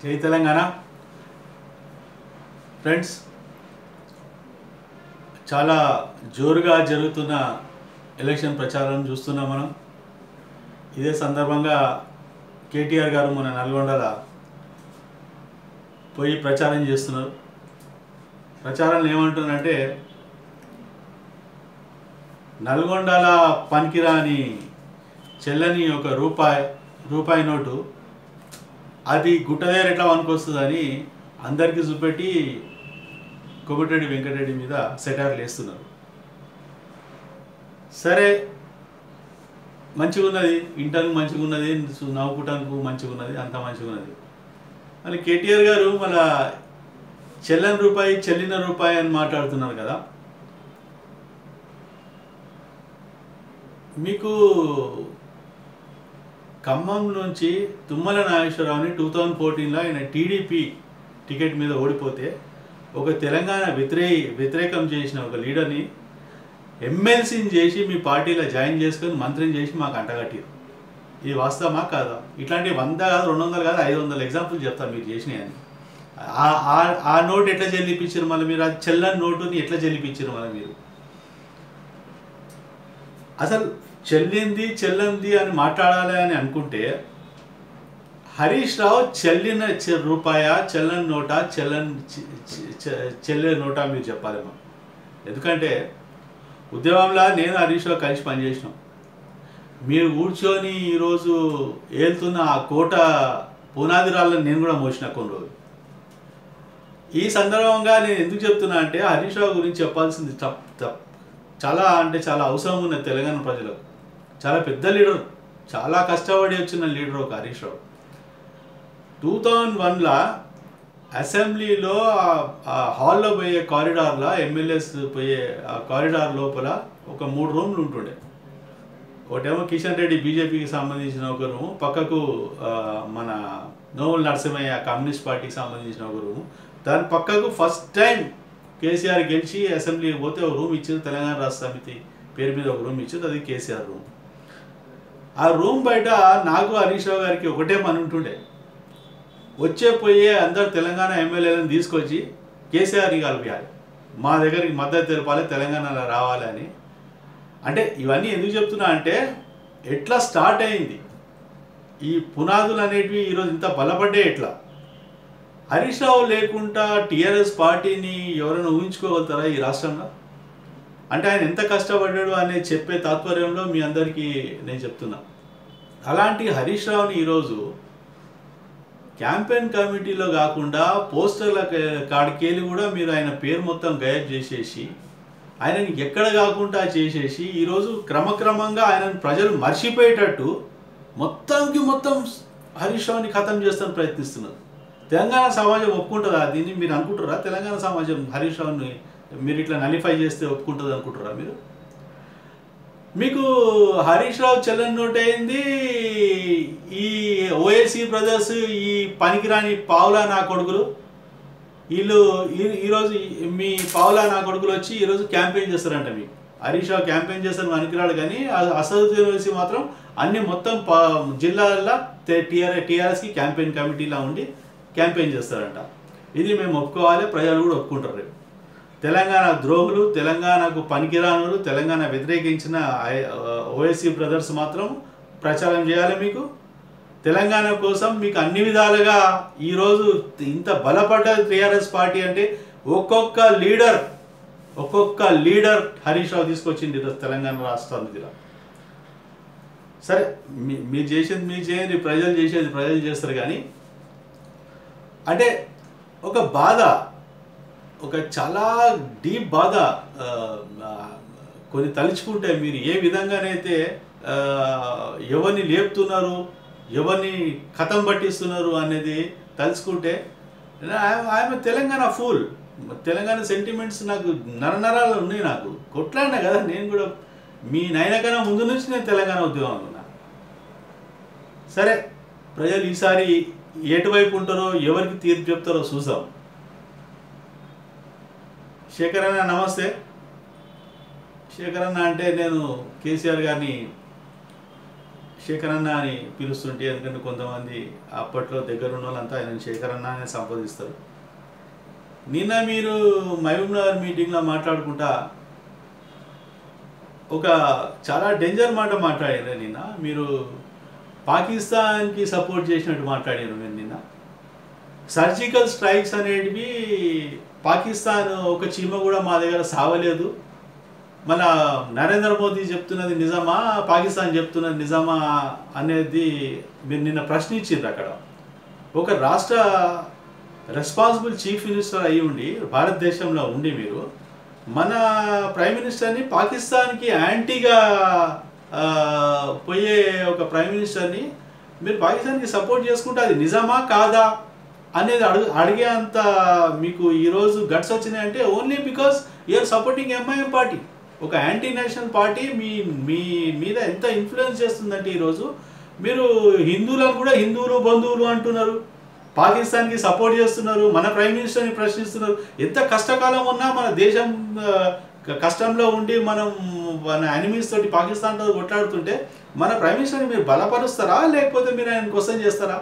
జై తెలంగాణ ఫ్రెండ్స్, చాలా జోరుగా జరుగుతున్న ఎలక్షన్ ప్రచారం చూస్తున్నాం మనం. ఇదే సందర్భంగా కేటీఆర్ గారు మన నల్గొండల పోయి ప్రచారం చేస్తున్నారు. ప్రచారంలో ఏమంటున్నారంటే, నల్గొండల పనికిరాని చెల్లని ఒక రూపాయి నోటు అది గుట్టదేరు ఎట్లా వనుకొస్తుందని అందరికీ చూపెట్టి కోమటిరెడ్డి వెంకటరెడ్డి మీద సెటార్లు వేస్తున్నారు. సరే, మంచిగా ఉన్నది, ఇంటానికి మంచిగా ఉన్నది, నవ్వుకుంటానికి మంచిగా ఉన్నది, అంతా మంచిగా ఉన్నది. మళ్ళీ కేటీఆర్ గారు మళ్ళా చెల్లని రూపాయి చెల్లిన రూపాయి అని మాట్లాడుతున్నారు కదా. మీకు ఖమ్మం నుంచి తుమ్మల నాగేశ్వరరావుని 2014లో ఆయన టీడీపీ టికెట్ మీద ఓడిపోతే ఒక తెలంగాణ వ్యతిరేకం చేసిన ఒక లీడర్ని ఎమ్మెల్సీని చేసి మీ పార్టీలో జాయిన్ చేసుకొని మంత్రిని చేసి మాకు అంటగట్టారు. ఇది వాస్తవమా కాదా? ఇట్లాంటి 100 కాదు, 200 కాదు, 500 ఎగ్జాంపుల్ చెప్తాను మీరు చేసినాయని. ఆ నోటు ఎట్లా చెల్లిపించారు మళ్ళీ మీరు? ఆ చెల్లని నోటుని ఎట్లా చెల్లిపించారు మళ్ళీ మీరు? అసలు చెల్లింది అని మాట్లాడాలి అని అనుకుంటే హరీష్ రావు చెల్లిన రూపాయ, చెల్లని నోటా, చెల్లె నోటా మీరు చెప్పాలి మనం. ఎందుకంటే ఉద్యమంలో నేను హరీష్ రావు కలిసి పనిచేసినాం. మీరు కూర్చొని ఈరోజు ఏళ్తున్న ఆ కోట పునాది రాళ్ళని నేను కూడా మోసిన కొన్ని రోజులు. ఈ సందర్భంగా నేను ఎందుకు చెప్తున్నా అంటే, హరీష్ రావు గురించి చెప్పాల్సింది చాలా అవసరం ఉన్నది తెలంగాణ ప్రజలకు. చాలా పెద్ద లీడర్, చాలా కష్టపడి వచ్చిన లీడర్ ఒక హరీష్ రావు. 2001లో అసెంబ్లీలో హాల్లో పోయే కారిడార్లో, ఎమ్మెల్యేస్ పోయే ఆ కారిడార్ లోపల ఒక 3 రూమ్లు ఉంటుండే. ఒకటేమో కిషన్ రెడ్డి బీజేపీకి సంబంధించిన ఒక రూము, పక్కకు మన నోముల నరసింహయ్య కమ్యూనిస్ట్ పార్టీకి సంబంధించిన ఒక రూము, దాని పక్కకు ఫస్ట్ టైం కేసీఆర్ గెలిచి అసెంబ్లీకి పోతే ఒక రూమ్ ఇచ్చింది, తెలంగాణ రాష్ట్ర సమితి పేరు మీద ఒక రూమ్ ఇచ్చింది, అది కేసీఆర్ రూమ్. ఆ రూమ్ బయట నాకు హరీష్ రావు గారికి ఒకటే పని ఉంటుండే, పోయే అందరు తెలంగాణ ఎమ్మెల్యేలను తీసుకొచ్చి కేసీఆర్ని కలిపేయాలి, మా దగ్గరికి మద్దతు తెలపాలి, తెలంగాణలో రావాలి అని. అంటే ఇవన్నీ ఎందుకు చెప్తున్నా అంటే, ఎట్లా స్టార్ట్ అయింది ఈ పునాదులు అనేటివి ఈరోజు ఇంత బలపడ్డే ఎట్లా? హరీష్ రావు లేకుండా టీఆర్ఎస్ పార్టీని ఎవరైనా ఊహించుకోగలుగుతారా ఈ రాష్ట్రంలో? అంటే ఆయన ఎంత కష్టపడ్డాడు అనేది చెప్పే తాత్పర్యంలో మీ అందరికీ నేను చెప్తున్నా. అలాంటి హరీష్ రావుని ఈరోజు క్యాంపెయిన్ కమిటీలో కాకుండా పోస్టర్ల కాడికేలి కూడా మీరు ఆయన పేరు మొత్తం గైడ్ చేసేసి, ఆయనని ఎక్కడ కాకుండా చేసేసి ఈరోజు క్రమక్రమంగా ఆయనను ప్రజలు మర్చిపోయేటట్టు మొత్తం హరీష్ రావుని ఖతం చేస్తాను ప్రయత్నిస్తున్నారు. తెలంగాణ సమాజం ఒప్పుకుంటుందా దీన్ని? మీరు అనుకుంటారా తెలంగాణ సమాజం హరీష్ రావుని మీరు ఇట్లా నలిఫై చేస్తే ఒప్పుకుంటుంది అనుకుంటారా మీరు? మీకు హరీష్ రావు చెల్లని నోట్ అయింది, ఈ ఓఎస్సీ బ్రదర్స్, ఈ పనికిరాని పావులా నా కొడుకులు, వీళ్ళు ఈరోజు మీ పావులా నా కొడుకులు వచ్చి ఈరోజు క్యాంపెయిన్ చేస్తారంట. మీకు హరీష్ రావు క్యాంపెయిన్ చేస్తారు పనికిరాడు, కానీ అసదుద్దీన్ ఓవైసీ మాత్రం అన్ని మొత్తం జిల్లాల్లో టీఆర్ఎస్కి క్యాంపెయిన్ కమిటీలా ఉండి క్యాంపెయిన్ చేస్తారంట. ఇది మేము ఒప్పుకోవాలి, ప్రజలు కూడా ఒప్పుకుంటారు. రేపు తెలంగాణ ద్రోహులు, తెలంగాణకు పనికిరానులు, తెలంగాణ వ్యతిరేకించిన ఓఎస్సీ బ్రదర్స్ మాత్రం ప్రచారం చేయాలి. మీకు తెలంగాణ కోసం మీకు అన్ని విధాలుగా ఈరోజు ఇంత బలపడ్డ టీఆర్ఎస్ పార్టీ అంటే ఒక్కొక్క లీడర్ హరీష్ రావు తీసుకొచ్చింది ఈరోజు తెలంగాణ రాష్ట్రానికి. సరే, మీరు చేసేది మీరు చేయండి, ప్రజలు చేసేది ప్రజలు చేస్తారు. కానీ అంటే ఒక బాధ, ఒక చాలా డీప్ బాధ కొన్ని తలుచుకుంటే, మీరు ఏ విధంగానైతే ఎవరిని లేపుతున్నారు, ఎవరిని కథం పట్టిస్తున్నారు అనేది తలుచుకుంటే, ఆమె తెలంగాణ ఫూల్. తెలంగాణ సెంటిమెంట్స్ నాకు నరనరాలు ఉన్నాయి. నాకు కొట్లాడినా కదా, నేను కూడా మీ నాయనకన్నా ముందు నుంచి నేను తెలంగాణ ఉద్యమంలో ఉన్నా. సరే, ప్రజలు ఈసారి ఎటువైపు ఉంటారో, ఎవరికి తీర్పు చెప్తారో చూసాం. శేఖర్ అన్న నమస్తే. శేఖర్ అన్న అంటే నేను కేసీఆర్ గారిని శేఖర్ అన్న అని పిలుస్తుంటే, ఎందుకంటే కొంతమంది అప్పట్లో దగ్గర ఉన్న వాళ్ళంతా ఆయన శేఖర్ అన్న అని సంబోధిస్తారు. నిన్న మీరు మహబూబ్నగర్ మీటింగ్లో మాట్లాడుకుంటా ఒక చాలా డేంజర్ మాట మాట్లాడారు. నిన్న మీరు పాకిస్తాన్కి సపోర్ట్ చేసినట్టు మాట్లాడారు. మీరు నిన్న సర్జికల్ స్ట్రైక్స్ అనేటివి పాకిస్తాన్ ఒక చీమ కూడా మా దగ్గర సావలేదు, మన నరేంద్ర మోదీ చెప్తున్నది నిజమా, పాకిస్తాన్ చెప్తున్నది నిజమా అనేది మీరు నిన్న ప్రశ్నించారు. అక్కడ ఒక రాష్ట్ర రెస్పాన్సిబుల్ చీఫ్ మినిస్టర్ అయ్యి ఉండి, భారతదేశంలో ఉండి మీరు మన ప్రైమ్ మినిస్టర్ని పాకిస్తాన్కి యాంటీగా పోయే ఒక ప్రైమ్ మినిస్టర్ని మీరు పాకిస్తాన్కి సపోర్ట్ చేసుకుంటే అది నిజమా కాదా అనేది అడిగే అంత మీకు ఈరోజు గట్స్ వచ్చినాయంటే only because you're supporting MIM party. ఒక యాంటీ నేషనల్ పార్టీ మీ మీద ఎంత ఇన్ఫ్లుయెన్స్ చేస్తుందంటే ఈరోజు మీరు హిందువులను కూడా హిందువులు బంధువులు అంటున్నారు, పాకిస్తాన్కి సపోర్ట్ చేస్తున్నారు, మన ప్రైమ్ మినిస్టర్ని ప్రశ్నిస్తున్నారు. ఎంత కష్టకాలం ఉన్నా మన దేశం కష్టంలో ఉండి మనం మన ఎనిమీస్ తోటి పాకిస్తాన్తో కొట్లాడుతుంటే మన ప్రైమ్ మినిస్టర్ని మీరు బలపరుస్తారా, లేకపోతే మీరు ఆయన క్వశ్చన్ చేస్తారా?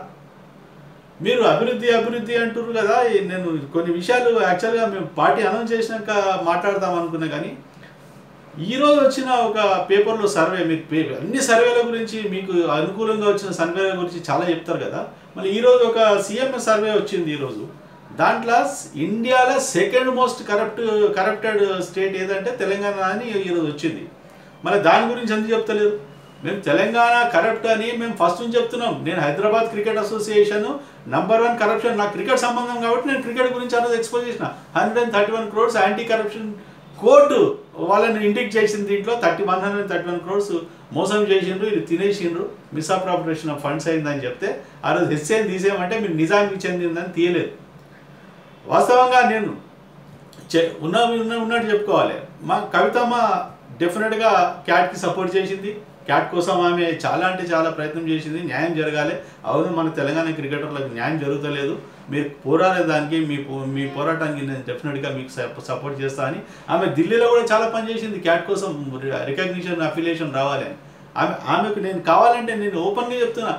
మీరు అభివృద్ధి అంటున్నారు కదా. నేను కొన్ని విషయాలు యాక్చువల్గా మేము పార్టీ అనౌన్స్ చేసినాక మాట్లాడదాం అనుకున్నా, కానీ ఈరోజు వచ్చిన ఒక పేపర్లో సర్వే, మీరు అన్ని సర్వేల గురించి మీకు అనుకూలంగా వచ్చిన సర్వేల గురించి చాలా చెప్తారు కదా. మళ్ళీ ఈరోజు ఒక సిఎంఎస్ సర్వే వచ్చింది ఈరోజు. దాంట్లో ఇండియాలో సెకండ్ మోస్ట్ కరప్టెడ్ స్టేట్ ఏదంటే తెలంగాణ అని ఈరోజు వచ్చింది. మరి దాని గురించి ఎందుకు చెప్తలేరు? మేము తెలంగాణ కరప్ట్ అని మేము ఫస్ట్ నుంచి చెప్తున్నాం. నేను హైదరాబాద్ క్రికెట్ అసోసియేషన్ #1 కరప్షన్, నాకు క్రికెట్ సంబంధం కాబట్టి నేను క్రికెట్ గురించి అనేది ఎక్స్పోజ్ చేసిన. 131 crores యాంటీ కరప్షన్ కోర్టు వాళ్ళని ఇండిక్ట్ చేసింది. దీంట్లో 131 crores మోసం చేసిండ్రు, ఇది తినేసిండ్రు, మిస్అప్రాపరేషన్ ఆఫ్ ఫండ్స్ అయిందని చెప్తే ఆ రోజు హెచ్ఐని తీసేయమంటే మీరు నిజానికి చెందిందని తీయలేదు. వాస్తవంగా నేను ఉన్నట్టు చెప్పుకోవాలి. మా కవితమ్మ డెఫినెట్గా క్యాట్కి సపోర్ట్ చేసింది. క్యాట్ కోసం ఆమె చాలా అంటే చాలా ప్రయత్నం చేసింది, న్యాయం జరగాలి. అవును, మన తెలంగాణ క్రికెటర్లకు న్యాయం జరుగుతలేదు, మీరు పోరాడే దానికి మీ పోరాటానికి నేను డెఫినెట్గా మీకు సపోర్ట్ చేస్తా అని ఆమె ఢిల్లీలో కూడా చాలా పని చేసింది. క్యాట్ కోసం రికగ్నిషన్ అఫిలియేషన్ రావాలి అని ఆమెకు నేను కావాలంటే నేను ఓపెన్గా చెప్తున్నా,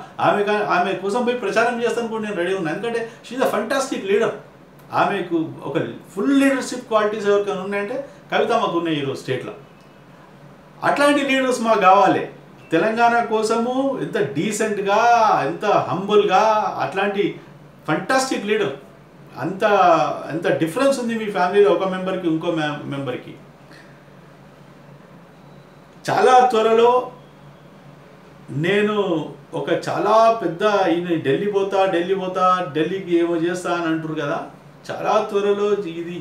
ఆమె కోసం పోయి ప్రచారం చేస్తాను కూడా నేను రెడీ ఉన్నాను. ఎందుకంటే షీఈ్ అ ఫంటాస్టిక్ లీడర్. ఆమెకు ఒక ఫుల్ లీడర్షిప్ క్వాలిటీస్ ఎవరికైనా ఉన్నాయంటే కవితమ్మకు ఉన్నాయి ఈరోజు స్టేట్లో. అట్లాంటి లీడర్స్ మాకు కావాలి. తెలంగాణ కోసము ఎంత డీసెంట్గా, ఎంత హంబుల్గా, అట్లాంటి ఫంటాస్టిక్ లీడర్. అంత డిఫరెన్స్ ఉంది మీ ఫ్యామిలీలో ఒక మెంబర్కి ఇంకో మెంబర్కి. చాలా త్వరలో నేను ఒక చాలా పెద్ద ఈయన ఢిల్లీ పోతా ఢిల్లీకి ఏమో చేస్తా అని అంటారు కదా. చాలా త్వరలో ఇది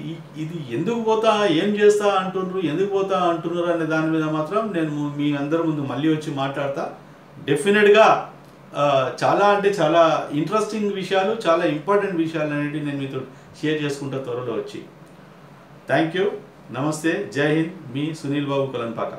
ఎందుకు పోతా, ఏం చేస్తా అంటున్నారు, ఎందుకు పోతా అంటున్నారు అనే దాని మీద మాత్రం నేను మీ అందరి ముందు మళ్ళీ వచ్చి మాట్లాడతా. డెఫినెట్గా చాలా అంటే చాలా ఇంట్రెస్టింగ్ విషయాలు, చాలా ఇంపార్టెంట్ విషయాలు అనేవి నేను మీతో షేర్ చేసుకుంటా త్వరలో వచ్చి. థ్యాంక్ యూ, నమస్తే, జై హింద్, మీ సునీల్ బాబు కొలన్పాక.